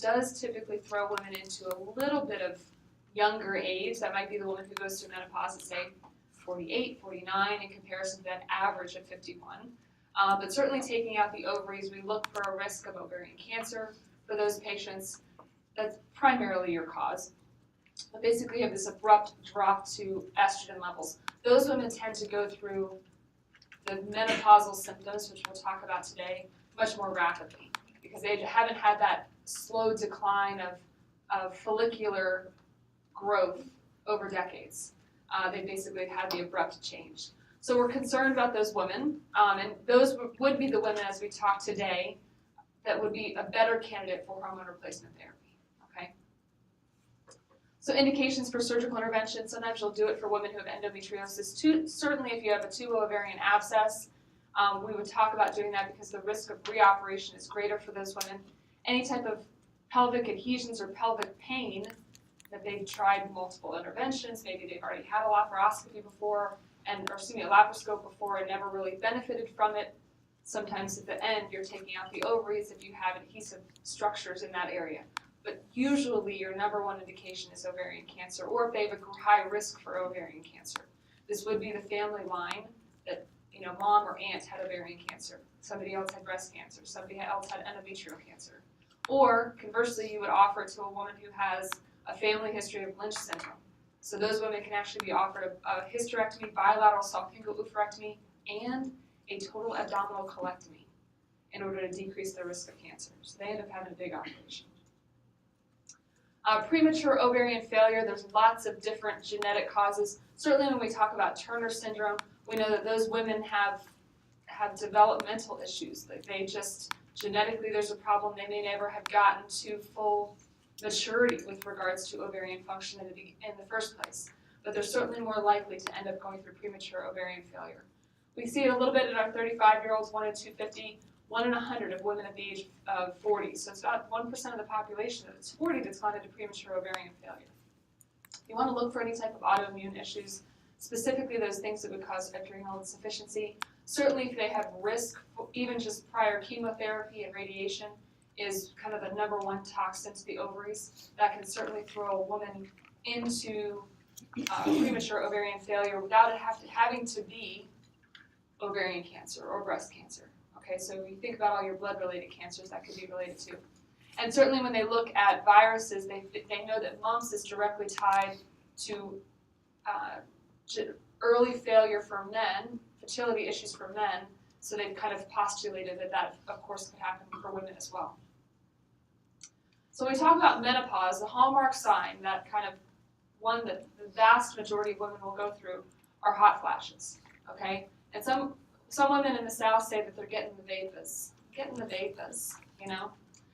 does typically throw women into a little bit of younger age. That might be the woman who goes through menopause at, say, 48, 49 in comparison to that average of 51. But certainly taking out the ovaries, we look for a risk of ovarian cancer for those patients. That's primarily your cause. But basically you have this abrupt drop to estrogen levels. Those women tend to go through the menopausal symptoms, which we'll talk about today, much more rapidly because they haven't had that slow decline of follicular growth over decades. They basically had the abrupt change. So we're concerned about those women, and those would be the women, as we talk today, that would be a better candidate for hormone replacement therapy, okay? So indications for surgical intervention, sometimes you'll do it for women who have endometriosis. Certainly if you have a tubo-ovarian abscess, we would talk about doing that because the risk of reoperation is greater for those women. Any type of pelvic adhesions or pelvic pain that they've tried multiple interventions, maybe they've already had a laparoscopy before, or a laparoscope before and never really benefited from it. Sometimes at the end you're taking out the ovaries if you have adhesive structures in that area. But usually your number one indication is ovarian cancer, or if they have a high risk for ovarian cancer. This would be the family line that, mom or aunt had ovarian cancer, somebody else had breast cancer, somebody else had endometrial cancer. Or conversely, you would offer it to a woman who has a family history of Lynch syndrome. So those women can actually be offered a hysterectomy, bilateral salpingo oophorectomy, and a total abdominal colectomy in order to decrease their risk of cancer. So they end up having a big operation. Premature ovarian failure, there's lots of different genetic causes. Certainly when we talk about Turner syndrome, we know that those women have developmental issues. Like they just, genetically there's a problem. They may never have gotten to full maturity with regards to ovarian function in the first place. But they're certainly more likely to end up going through premature ovarian failure. We see it a little bit in our 35-year-olds, 1 in 250, 1 in 100 of women at the age of 40. So it's about 1% of the population that's 40 that's gone into premature ovarian failure. You want to look for any type of autoimmune issues, specifically those things that would cause adrenal insufficiency. Certainly if they have risk, even just prior chemotherapy and radiation is kind of the number one toxin to the ovaries. That can certainly throw a woman into premature ovarian failure without it having to be ovarian cancer or breast cancer. Okay, so when you think about all your blood-related cancers, that could be related too. And certainly when they look at viruses, they know that mumps is directly tied to early failure for men, fertility issues for men, so they've kind of postulated that of course could happen for women as well. So when we talk about menopause, the hallmark sign, that kind of one that the vast majority of women will go through, are hot flashes, okay? And some women in the South say that they're getting the vapors,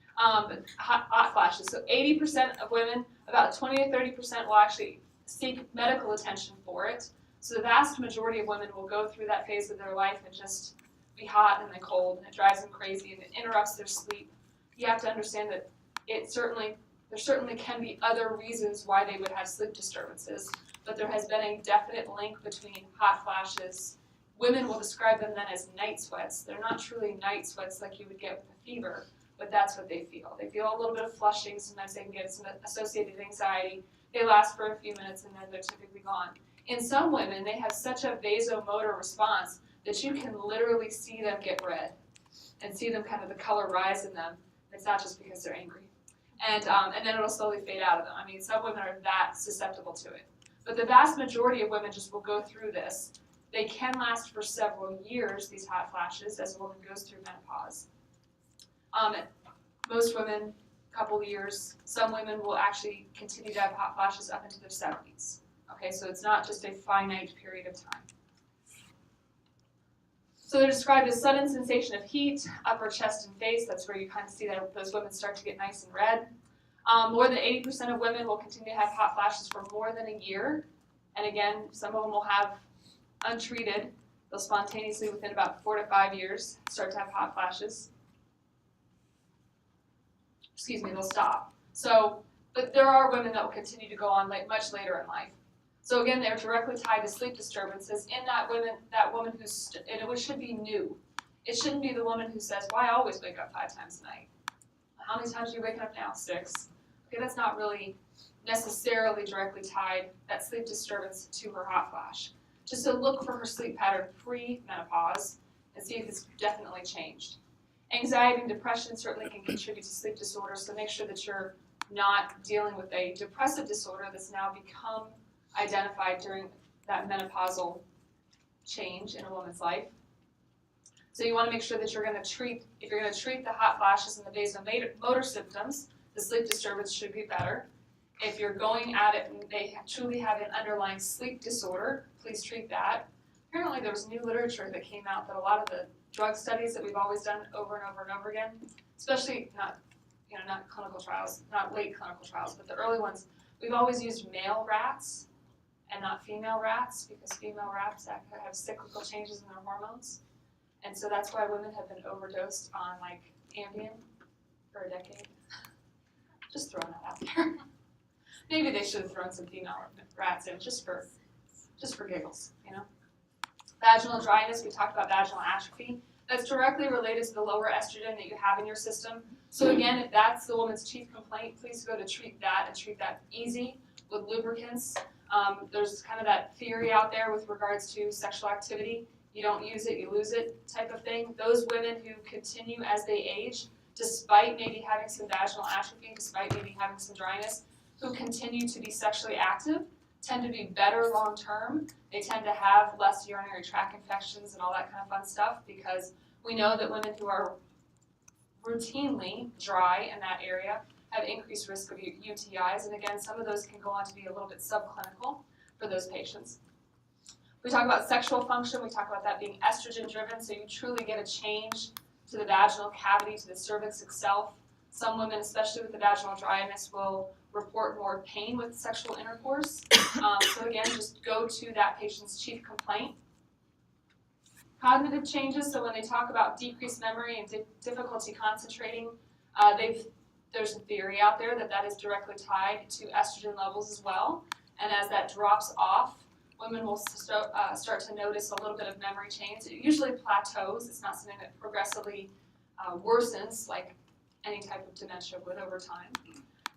but hot flashes. So 80% of women, about 20 to 30% will actually seek medical attention for it. So the vast majority of women will go through that phase of their life and just be hot and then cold, and it drives them crazy and it interrupts their sleep. You have to understand that there certainly can be other reasons why they would have sleep disturbances, but there has been a definite link between hot flashes. Women will describe them then as night sweats. They're not truly night sweats like you would get with a fever, but that's what they feel. They feel a little bit of flushing. Sometimes they can get some associated anxiety. They last for a few minutes and then they're typically gone. In some women, they have such a vasomotor response that you can literally see them get red and see them kind of the color rise in them. It's not just because they're angry. And then it'll slowly fade out of them. I mean, some women are that susceptible to it. But the vast majority of women just will go through this. They can last for several years, these hot flashes, as a woman goes through menopause. Most women, a couple of years. Some women will actually continue to have hot flashes up into their 70s. Okay, so it's not just a finite period of time. So they're described as sudden sensation of heat, upper chest and face. That's where you kind of see that those women start to get nice and red. More than 80% of women will continue to have hot flashes for more than a year. And again, some of them will have untreated. They'll spontaneously, within about 4 to 5 years, start to have hot flashes. They'll stop. So, but there are women that will continue to go on much later in life. So again, they're directly tied to sleep disturbances in that woman who's, and it should be new. It shouldn't be the woman who says, well, I always wake up 5 times a night. How many times are you waking up now? 6. Okay, that's not really necessarily directly tied, that sleep disturbance, to her hot flash. Just to look for her sleep pattern pre-menopause and see if it's definitely changed. Anxiety and depression certainly can contribute to sleep disorders, so make sure that you're not dealing with a depressive disorder that's now become identified during that menopausal change in a woman's life. So you want to make sure that you're going to treat, if you're going to treat the hot flashes and the vasomotor symptoms, the sleep disturbance should be better. If you're going at it and they truly have an underlying sleep disorder, please treat that. Apparently there was new literature that came out that a lot of the drug studies that we've always done over and over and over again, especially not clinical trials, not late clinical trials, but the early ones, we've always used male rats and not female rats, because female rats have cyclical changes in their hormones. And so that's why women have been overdosed on like Ambien for a decade. Just throwing that out there. Maybe they should have thrown some female rats in just for giggles, you know. Vaginal dryness, we talked about vaginal atrophy. That's directly related to the lower estrogen that you have in your system. So again, if that's the woman's chief complaint, please go to treat that and treat that easy with lubricants. There's kind of that theory out there with regards to sexual activity. You don't use it, you lose it type of thing. Those women who continue as they age, despite maybe having some vaginal atrophy, despite maybe having some dryness, who continue to be sexually active, tend to be better long term. They tend to have less urinary tract infections and all that kind of fun stuff, because we know that women who are routinely dry in that area have increased risk of UTIs, and again, some of those can go on to be a little bit subclinical for those patients. We talk about sexual function, we talk about that being estrogen driven, so you truly get a change to the vaginal cavity, to the cervix itself. Some women, especially with the vaginal dryness, will report more pain with sexual intercourse. So again, just go to that patient's chief complaint. Cognitive changes, so when they talk about decreased memory and difficulty concentrating, there's a theory out there that is directly tied to estrogen levels as well. And as that drops off, women will start to notice a little bit of memory change. It usually plateaus. It's not something that progressively worsens like any type of dementia would over time.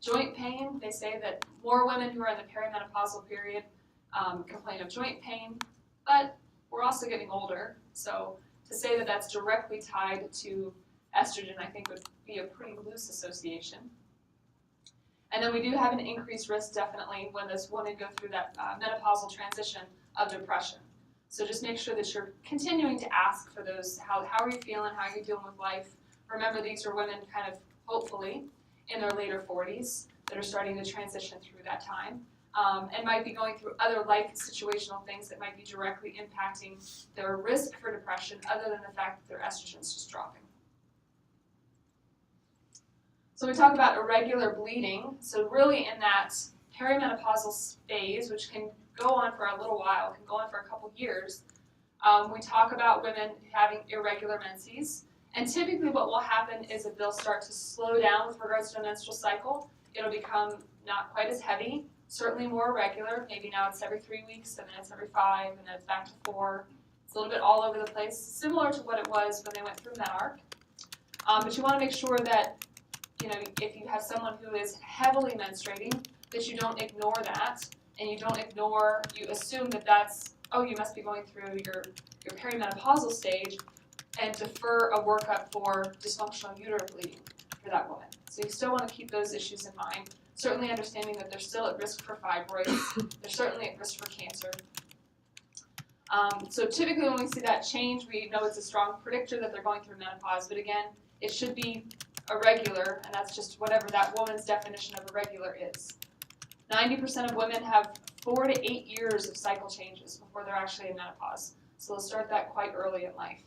Joint pain, they say that more women who are in the perimenopausal period complain of joint pain, but we're also getting older, so to say that that's directly tied to estrogen, I think would be a pretty loose association. And then we do have an increased risk, definitely, when those women go through that menopausal transition of depression. So just make sure that you're continuing to ask for those, how are you feeling, how are you dealing with life? Remember, these are women kind of, hopefully, in their later 40s that are starting to transition through that time, and might be going through other life situational things that might be directly impacting their risk for depression, other than the fact that their estrogen's just dropping. So we talk about irregular bleeding. So really in that perimenopausal phase, which can go on for a little while, can go on for a couple years, we talk about women having irregular menses. And typically what will happen is that they'll start to slow down with regards to a menstrual cycle. It'll become not quite as heavy, certainly more regular. Maybe now it's every 3 weeks, and then it's every 5, and then it's back to 4. It's a little bit all over the place, similar to what it was when they went through menarche. But you want to make sure that, if you have someone who is heavily menstruating, that you don't ignore that, and you assume that that's, oh, you must be going through your perimenopausal stage, and defer a workup for dysfunctional uterine bleeding for that woman. So you still want to keep those issues in mind, certainly understanding that they're still at risk for fibroids, they're certainly at risk for cancer. So typically when we see that change, we know it's a strong predictor that they're going through menopause, but again, it should be irregular, and that's just whatever that woman's definition of irregular is. 90% of women have 4 to 8 years of cycle changes before they're actually in menopause, so they'll start that quite early in life.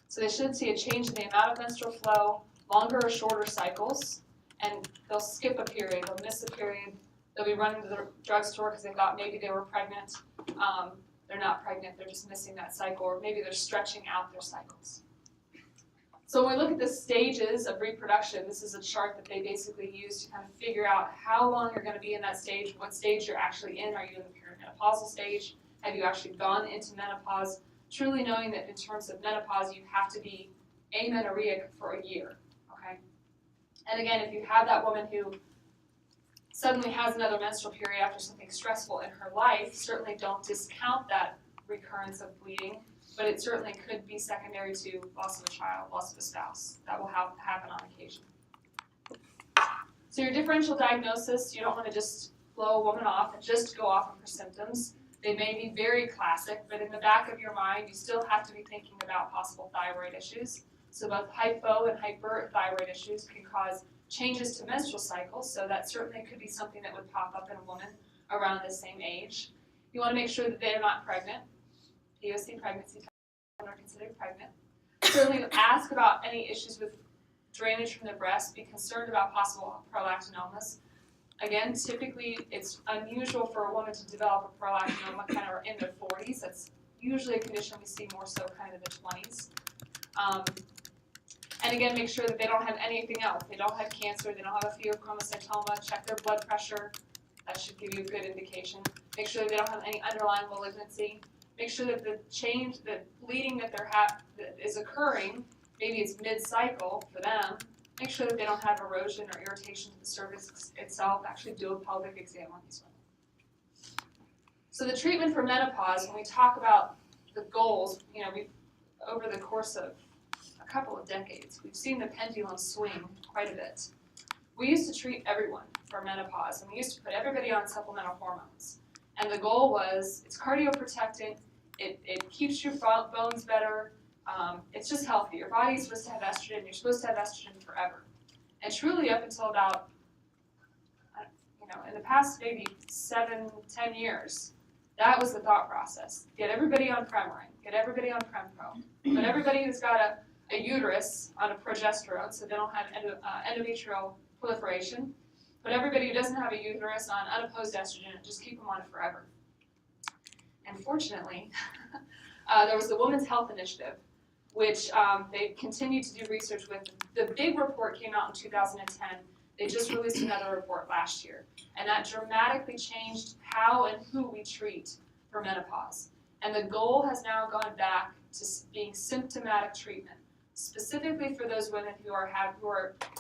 So they should see a change in the amount of menstrual flow, longer or shorter cycles, and they'll skip a period, they'll miss a period, they'll be running to the drugstore because they thought maybe they were pregnant. They're not pregnant, they're just missing that cycle, or maybe they're stretching out their cycles. So when we look at the stages of reproduction, this is a chart that they basically use to kind of figure out how long you're going to be in that stage, what stage you're actually in. Are you in the perimenopausal stage? Have you actually gone into menopause? Truly knowing that in terms of menopause, you have to be amenorrheic for a year, okay? And again, if you have that woman who suddenly has another menstrual period after something stressful in her life, certainly don't discount that recurrence of bleeding, but it certainly could be secondary to loss of a child, loss of a spouse. That will happen on occasion. So your differential diagnosis, you don't want to just blow a woman off and just go off of her symptoms. They may be very classic, but in the back of your mind, you still have to be thinking about possible thyroid issues. So both hypo and hyperthyroid issues can cause changes to menstrual cycles, so that certainly could be something that would pop up in a woman around the same age. You want to make sure that they're not pregnant. POC pregnancy tests are considered pregnant. Certainly ask about any issues with drainage from the breast. Be concerned about possible prolactinomas. Again, typically it's unusual for a woman to develop a prolactinoma kind of in their 40s. That's usually a condition we see more so kind of in the 20s. And again, make sure that they don't have anything else. They don't have cancer, they don't have a pheochromocytoma, check their blood pressure. That should give you a good indication. Make sure that they don't have any underlying malignancy. Make sure that the bleeding that that is occurring, maybe it's mid-cycle for them. Make sure that they don't have erosion or irritation to the cervix itself. Actually do a pelvic exam on these women. So the treatment for menopause, when we talk about the goals, we've over the course of a couple of decades, we've seen the pendulum swing quite a bit. We used to treat everyone for menopause, and we used to put everybody on supplemental hormones. And the goal was, it's cardioprotectant, it keeps your bones better, it's just healthy. Your body's supposed to have estrogen, you're supposed to have estrogen forever. And truly up until about, in the past maybe 7-10 years, that was the thought process. Get everybody on Premarin, get everybody on Prempro, but everybody who's got a uterus on a progesterone, so they don't have endometrial proliferation, but everybody who doesn't have a uterus on unopposed estrogen, just keep them on it forever. And fortunately, there was the Women's Health Initiative, which they continued to do research with. The big report came out in 2010. They just released another report last year, and that dramatically changed how and who we treat for menopause. And the goal has now gone back to being symptomatic treatment, specifically for those women who are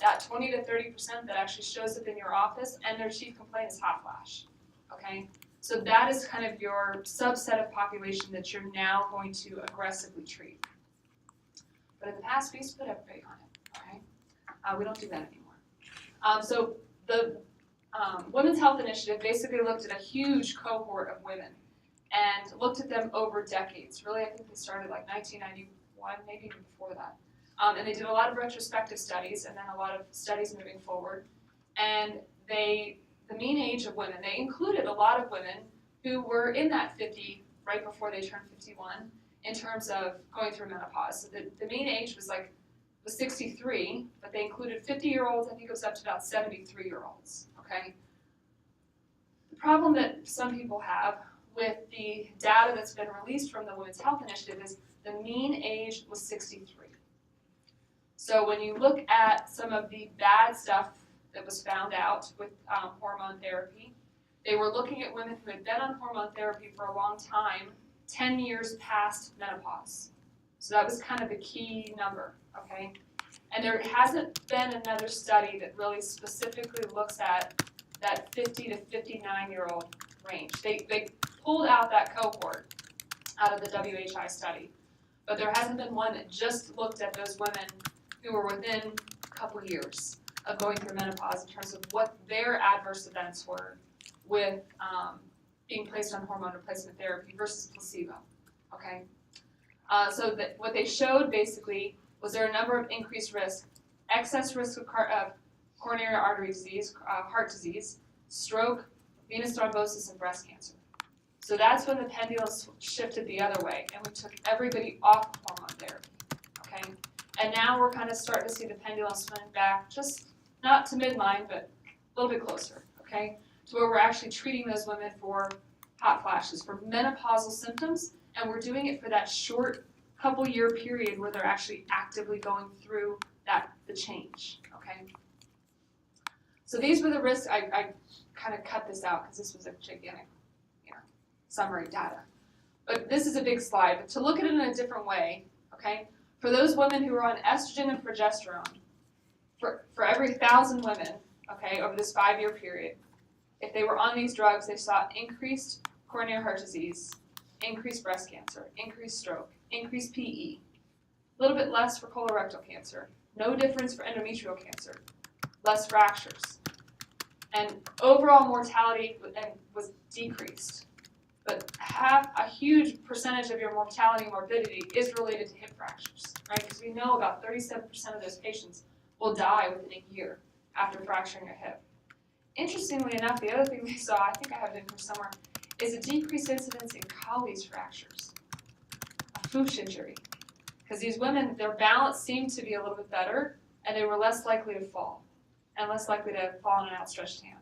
that 20 to 30% that actually shows up in your office, and their chief complaint is hot flash. Okay, so that is kind of your subset of population that you're now going to aggressively treat. But in the past, we used to put everybody on it. Okay, we don't do that anymore. So the Women's Health Initiative basically looked at a huge cohort of women and looked at them over decades. Really, I think they started like 1991, maybe even before that. And they did a lot of retrospective studies and then a lot of studies moving forward. And the mean age of women, they included a lot of women who were in that 50, right before they turned 51, in terms of going through menopause. So the mean age was 63, but they included 50-year-olds, I think it was up to about 73-year-olds, okay? The problem that some people have with the data that's been released from the Women's Health Initiative is the mean age was 63. So when you look at some of the bad stuff that was found out with hormone therapy, they were looking at women who had been on hormone therapy for a long time, 10 years past menopause. So that was kind of the key number, okay? And there hasn't been another study that really specifically looks at that 50 to 59-year-old range. They pulled out that cohort out of the WHI study, but there hasn't been one that just looked at those women who were within a couple years of going through menopause in terms of what their adverse events were with being placed on hormone replacement therapy versus placebo, okay? So what they showed basically was there a number of increased risks: excess risk of coronary artery disease, heart disease, stroke, venous thrombosis, and breast cancer. So that's when the pendulum shifted the other way, and we took everybody off of hormone therapy, okay? And now we're kind of starting to see the pendulum swing back, just not to midline, but a little bit closer, okay? To where we're actually treating those women for hot flashes, for menopausal symptoms, and we're doing it for that short couple-year period where they're actually actively going through the change, okay? So these were the risks. I kind of cut this out because this was a gigantic, summary data. But this is a big slide. But to look at it in a different way, okay? For those women who are on estrogen and progesterone, For every 1,000 women, okay, over this 5-year period, if they were on these drugs, they saw increased coronary heart disease, increased breast cancer, increased stroke, increased PE, a little bit less for colorectal cancer, no difference for endometrial cancer, less fractures, and overall mortality was decreased. But a huge percentage of your mortality and morbidity is related to hip fractures, right? Because we know about 37% of those patients will die within a year after fracturing a hip. Interestingly enough, the other thing we saw, I think I have it in here somewhere, is a decreased incidence in Colles fractures, a Fuchs injury. Because these women, their balance seemed to be a little bit better, and they were less likely to fall, and less likely to fall on an outstretched hand.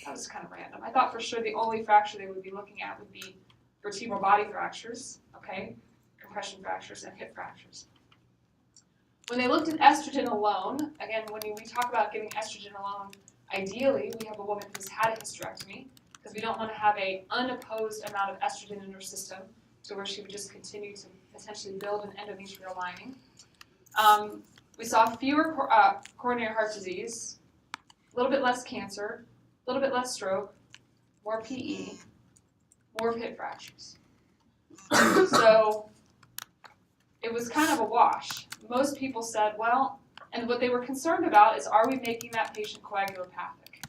That was kind of random. I thought for sure the only fracture they would be looking at would be vertebral body fractures, okay, compression fractures, and hip fractures. When they looked at estrogen alone, again, when we talk about giving estrogen alone, ideally we have a woman who's had a hysterectomy, because we don't want to have an unopposed amount of estrogen in her system to where she would just continue to potentially build an endometrial lining. We saw fewer coronary heart disease, a little bit less cancer, a little bit less stroke, more PE, more hip fractures. So it was kind of a wash. Most people said, well, and what they were concerned about is, are we making that patient coagulopathic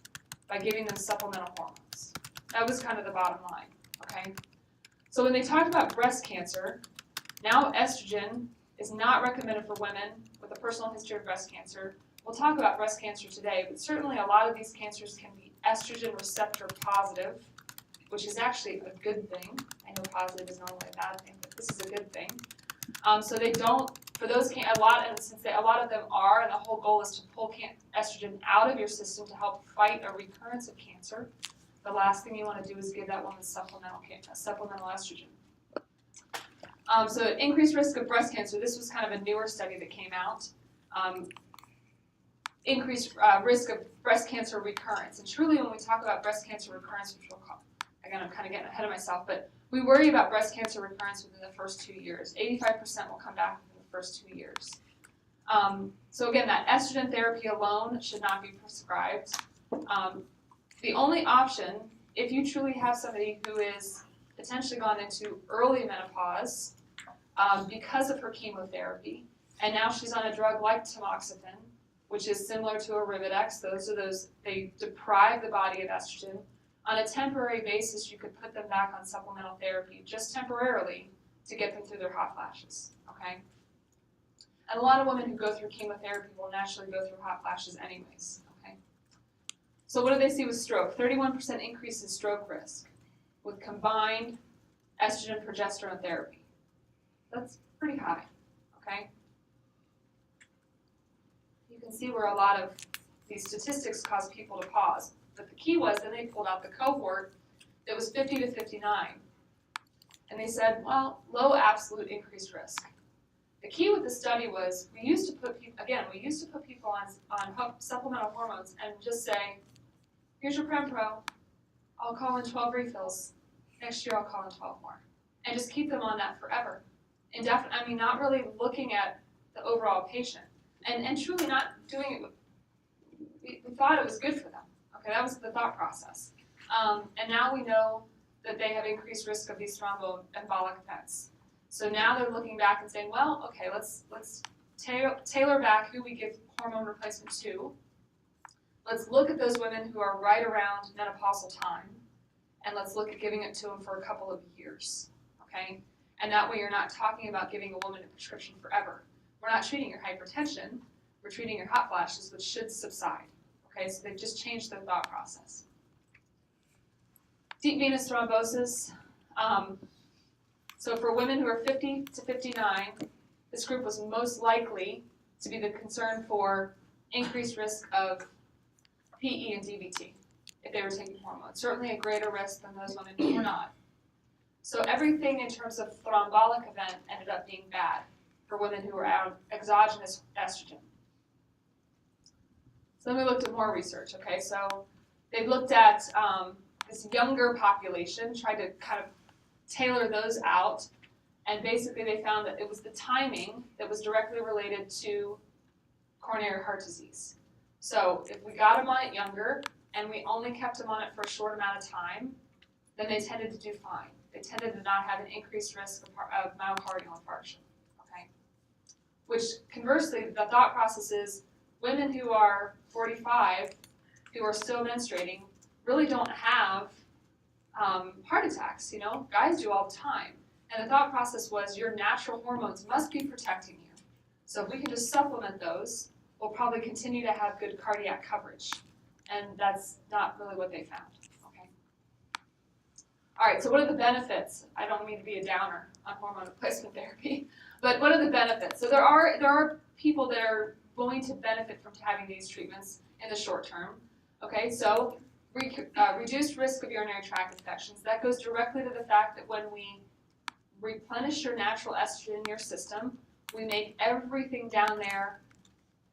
by giving them supplemental hormones? That was kind of the bottom line, okay? So when they talked about breast cancer, now estrogen is not recommended for women with a personal history of breast cancer. We'll talk about breast cancer today, but certainly a lot of these cancers can be estrogen receptor positive, which is actually a good thing. I know positive is normally a bad thing, but this is a good thing. So they don't, for those, a lot of them are, and the whole goal is to pull estrogen out of your system to help fight a recurrence of cancer. The last thing you want to do is give that woman supplemental estrogen. So increased risk of breast cancer, this was kind of a newer study that came out. Increased risk of breast cancer recurrence. And truly when we talk about breast cancer recurrence, which we'll call, again, I'm kind of getting ahead of myself, but we worry about breast cancer recurrence within the first 2 years. 85% will come back within the first 2 years. So again, that estrogen therapy alone should not be prescribed. The only option, if you truly have somebody who is potentially gone into early menopause because of her chemotherapy, and now she's on a drug like tamoxifen, which is similar to Arimidex. They deprive the body of estrogen. On a temporary basis, you could put them back on supplemental therapy, just temporarily, to get them through their hot flashes, okay? And a lot of women who go through chemotherapy will naturally go through hot flashes anyways, okay? So what do they see with stroke? 31% increase in stroke risk with combined estrogen progesterone therapy. That's pretty high, okay? You can see where a lot of these statistics cause people to pause. But the key was, then they pulled out the cohort that was 50 to 59. And they said, well, low absolute increased risk. The key with the study was, we used to put people on supplemental hormones and just say, here's your Prempro, I'll call in 12 refills. Next year I'll call in 12 more. And just keep them on that forever. Not really looking at the overall patient. And truly not doing it, we thought it was good for them. Okay, that was the thought process. And now we know that they have increased risk of these thromboembolic events. So now they're looking back and saying, well, okay, let's tailor back who we give hormone replacement to. Let's look at those women who are right around menopausal time, and let's look at giving it to them for a couple of years, okay? And that way you're not talking about giving a woman a prescription forever. We're not treating your hypertension, we're treating your hot flashes, which should subside. Okay, so they've just changed their thought process. Deep venous thrombosis. So for women who are 50 to 59, this group was most likely to be the concern for increased risk of PE and DVT if they were taking hormones. Certainly a greater risk than those women who were not. So everything in terms of thrombotic event ended up being bad for women who were on exogenous estrogen. So then we looked at more research, okay? So they looked at this younger population, tried to kind of tailor those out, and basically they found that it was the timing that was directly related to coronary heart disease. So if we got them on it younger and we only kept them on it for a short amount of time, then they tended to do fine. They tended to not have an increased risk of myocardial infarction, okay? Which conversely, the thought process is women who are 45, who are still menstruating, really don't have heart attacks, you know? Guys do all the time. And the thought process was your natural hormones must be protecting you. So if we can just supplement those, we'll probably continue to have good cardiac coverage. And that's not really what they found, okay? All right, so what are the benefits? I don't mean to be a downer on hormone replacement therapy, but what are the benefits? So there are people that are going to benefit from having these treatments in the short term, okay? So reduced risk of urinary tract infections. That goes directly to the fact that when we replenish your natural estrogen in your system, we make everything down there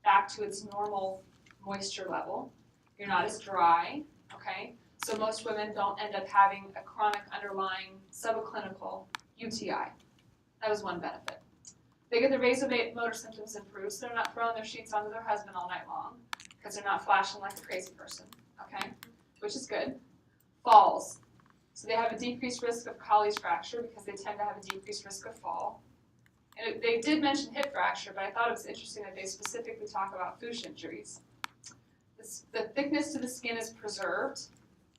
back to its normal moisture level. You're not as dry, okay? So most women don't end up having a chronic underlying subclinical UTI. That was one benefit. They get their vasomotor symptoms improved, so they're not throwing their sheets onto their husband all night long because they're not flashing like a crazy person, okay? Which is good. Falls. So they have a decreased risk of Colles fracture because they tend to have a decreased risk of fall. And they did mention hip fracture, but I thought it was interesting that they specifically talk about Fuchs injuries. The thickness to the skin is preserved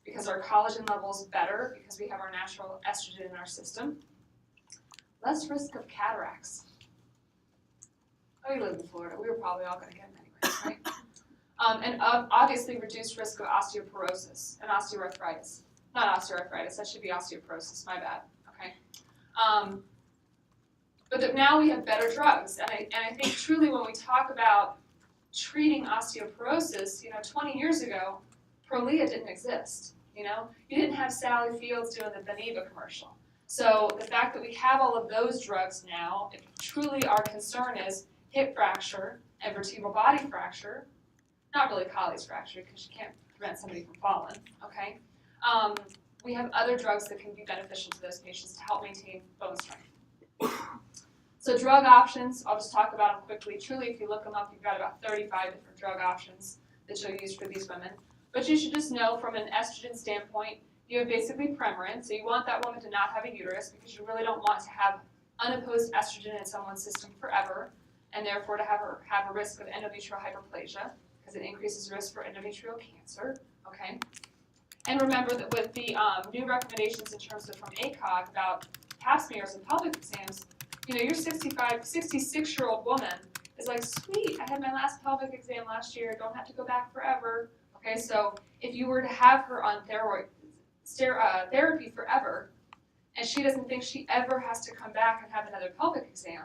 because our collagen level is better because we have our natural estrogen in our system. Less risk of cataracts. Oh, you live in Florida. We were probably all going to get them anyway, right? And obviously reduced risk of osteoporosis and osteoarthritis. Not osteoarthritis, that should be osteoporosis, my bad, okay? But now we have better drugs, and I think truly when we talk about treating osteoporosis, 20 years ago, Prolia didn't exist, You didn't have Sally Fields doing the Beniva commercial. So the fact that we have all of those drugs now, if truly our concern is hip fracture and vertebral body fracture, not really Colles fracture because you can't prevent somebody from falling, okay? We have other drugs that can be beneficial to those patients to help maintain bone strength. So drug options, I'll just talk about them quickly. Truly, if you look them up, you've got about 35 different drug options that you'll use for these women. But you should just know from an estrogen standpoint, you have basically Premarin, so you want that woman to not have a uterus because you really don't want to have unopposed estrogen in someone's system forever, and therefore to have a risk of endometrial hyperplasia because it increases risk for endometrial cancer, okay? And remember that with the new recommendations in terms of from ACOG about pap smears and pelvic exams, your 66-year-old woman is like, sweet, I had my last pelvic exam last year, don't have to go back forever. Okay, so if you were to have her on therapy forever, and she doesn't think she ever has to come back and have another pelvic exam,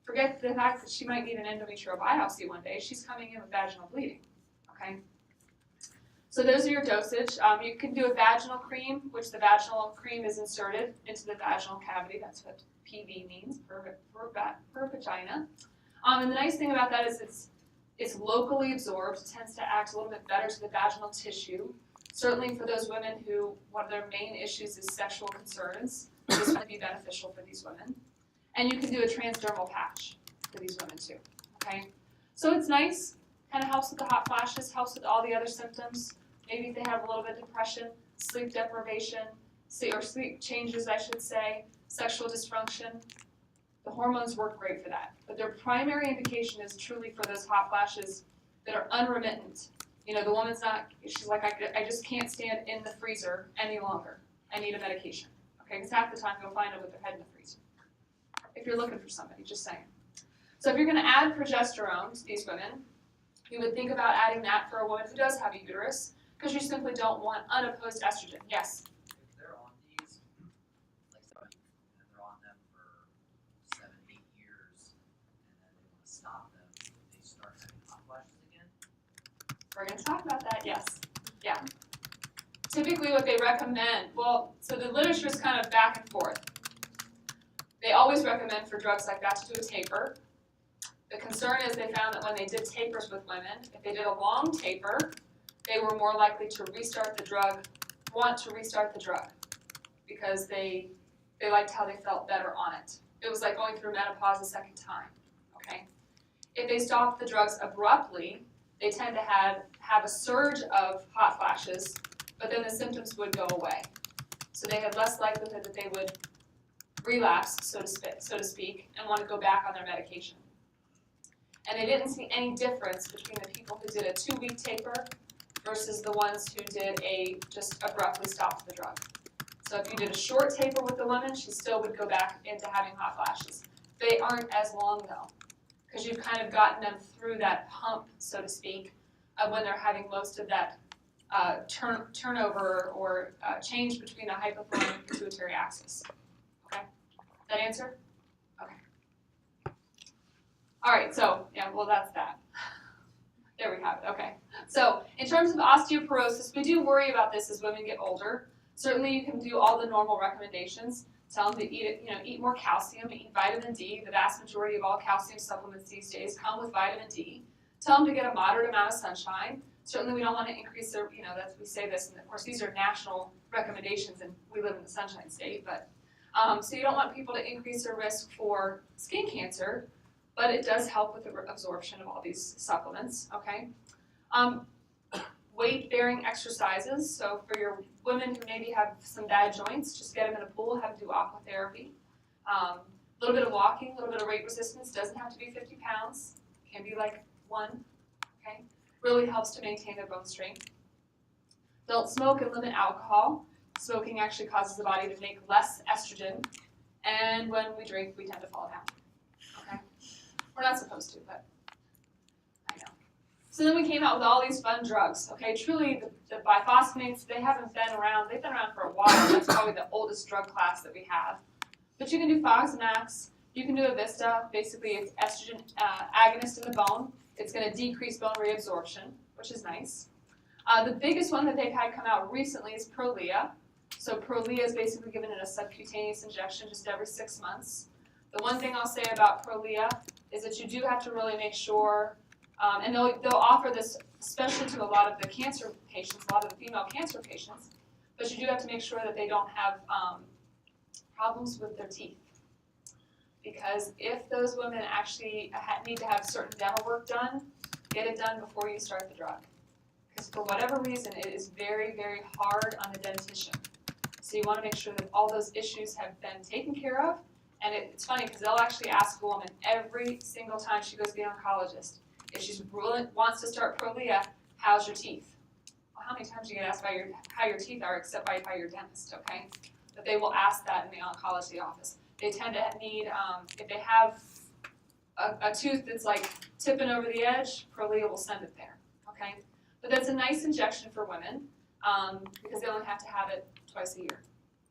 forget the fact that she might need an endometrial biopsy one day, she's coming in with vaginal bleeding, okay? So those are your dosage. You can do a vaginal cream, which the vaginal cream is inserted into the vaginal cavity. That's what PV means, per vagina. And the nice thing about that is it's locally absorbed. It tends to act a little bit better to the vaginal tissue. Certainly for those women who one of their main issues is sexual concerns, this might be beneficial for these women. And you can do a transdermal patch for these women too, okay? So it's nice, kind of helps with the hot flashes, helps with all the other symptoms. Maybe if they have a little bit of depression, sleep deprivation, or sleep changes, I should say, sexual dysfunction. The hormones work great for that. But their primary indication is truly for those hot flashes that are unremittent. The woman's she's like, I just can't stand in the freezer any longer. I need a medication. Okay, because half the time you'll find them with their head in the freezer. If you're looking for somebody, just saying. So if you're going to add progesterone to these women, you would think about adding that for a woman who does have a uterus, because you simply don't want unopposed estrogen. Yes? If they're on these, like and they're on them for 7, 8 years, and then they want to stop them, they start having hot flashes again? We're going to talk about that, yes. Yeah. Typically what they recommend, so the literature is kind of back and forth. They always recommend for drugs like that to do a taper. The concern is they found that when they did tapers with women, if they did a long taper, they were more likely to want to restart the drug because they liked how they felt better on it. It was like going through menopause a second time, okay? If they stop the drugs abruptly, they tend to have a surge of hot flashes, but then the symptoms would go away. So they had less likelihood that they would relapse, so to speak, and want to go back on their medication. And they didn't see any difference between the people who did a 2-week taper versus the ones who did just abruptly stopped the drug. So if you did a short taper with the woman, she still would go back into having hot flashes. They aren't as long though, because you've kind of gotten them through that hump, so to speak, of when they're having most of that turnover or change between the hypothalamic and pituitary axis. Okay, that answer? Okay. All right, so yeah, well that's that. There we have it, okay. So in terms of osteoporosis, we do worry about this as women get older. Certainly you can do all the normal recommendations. Tell them to eat more calcium, eat vitamin D. The vast majority of all calcium supplements these days come with vitamin D. Tell them to get a moderate amount of sunshine. Certainly we don't want to increase their, we say this, and of course these are national recommendations and we live in the Sunshine State, but so you don't want people to increase their risk for skin cancer, but it does help with the absorption of all these supplements, okay? Weight-bearing exercises, so for your women who maybe have some bad joints, just get them in a pool, have them do aquatherapy. A little bit of walking, a little bit of weight resistance, doesn't have to be 50 pounds, can be like 1, okay? Really helps to maintain their bone strength. Don't smoke and limit alcohol. Smoking actually causes the body to make less estrogen, and when we drink, we tend to fall down, okay? We're not supposed to, but I know. So then we came out with all these fun drugs, okay? Truly, the biphosphonates, they haven't been around. They've been around for a while. That's probably the oldest drug class that we have. But you can do Fosamax. You can do Avista. Basically, it's estrogen agonist in the bone. It's going to decrease bone reabsorption, which is nice. The biggest one that they've had come out recently is Prolia. So Prolia is basically given in a subcutaneous injection just every 6 months. The one thing I'll say about Prolia is that you do have to really make sure, and they'll offer this especially to a lot of the cancer patients, a lot of the female cancer patients, but you do have to make sure that they don't have problems with their teeth. Because if those women actually need to have certain dental work done, get it done before you start the drug. Because for whatever reason, it is very, very hard on the dentition. So you want to make sure that all those issues have been taken care of. And it's funny because they'll actually ask a woman every single time she goes to the oncologist, if she wants to start Prolia, how's your teeth? Well, how many times do you get asked how your teeth are except by your dentist, okay? But they will ask that in the oncology office. They tend to need, if they have a tooth that's like tipping over the edge, Prolia will send it there, okay? But that's a nice injection for women because they only have to have it twice a year.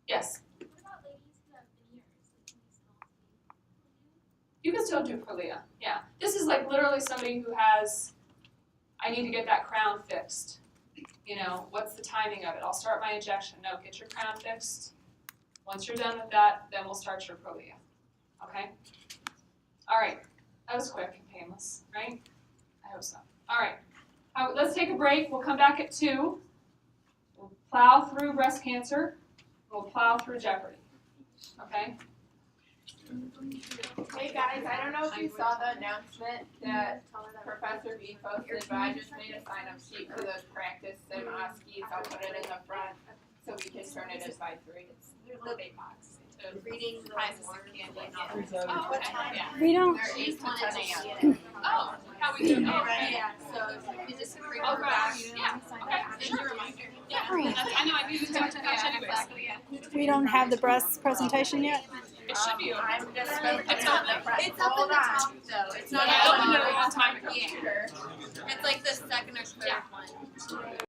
Yes? What about ladies who have veneers? You can still do Prolia, yeah. This is like literally somebody who has, I need to get that crown fixed. What's the timing of it? I'll start my injection. No, get your crown fixed. Once you're done with that, then we'll start your Prolia, okay? All right, that was quick and painless, right? I hope so. All right, let's take a break. We'll come back at 2. We'll plow through breast cancer. We'll plow through Jeopardy, okay? Hey guys, I don't know if you saw the announcement that Professor B posted, but I just made a sign-up sheet for the practice sim OSCEs. I'll put it in the front so we can turn it in by 3. The big box. Reading times of candy. Oh, okay. Yeah. We don't. They're 8 to 10 a.m. Oh, how we doing? Oh, okay. Yeah, so you just bring Oh, it back. gosh, yeah, okay, Just sure. a reminder. Yeah, I know, I used to touch anyways. We don't have the breast presentation yet. It should be over. I'm just It's on the front. It's up at the top though. It's not Yeah, I up opened it a on long time ago. the It's like the second or third one.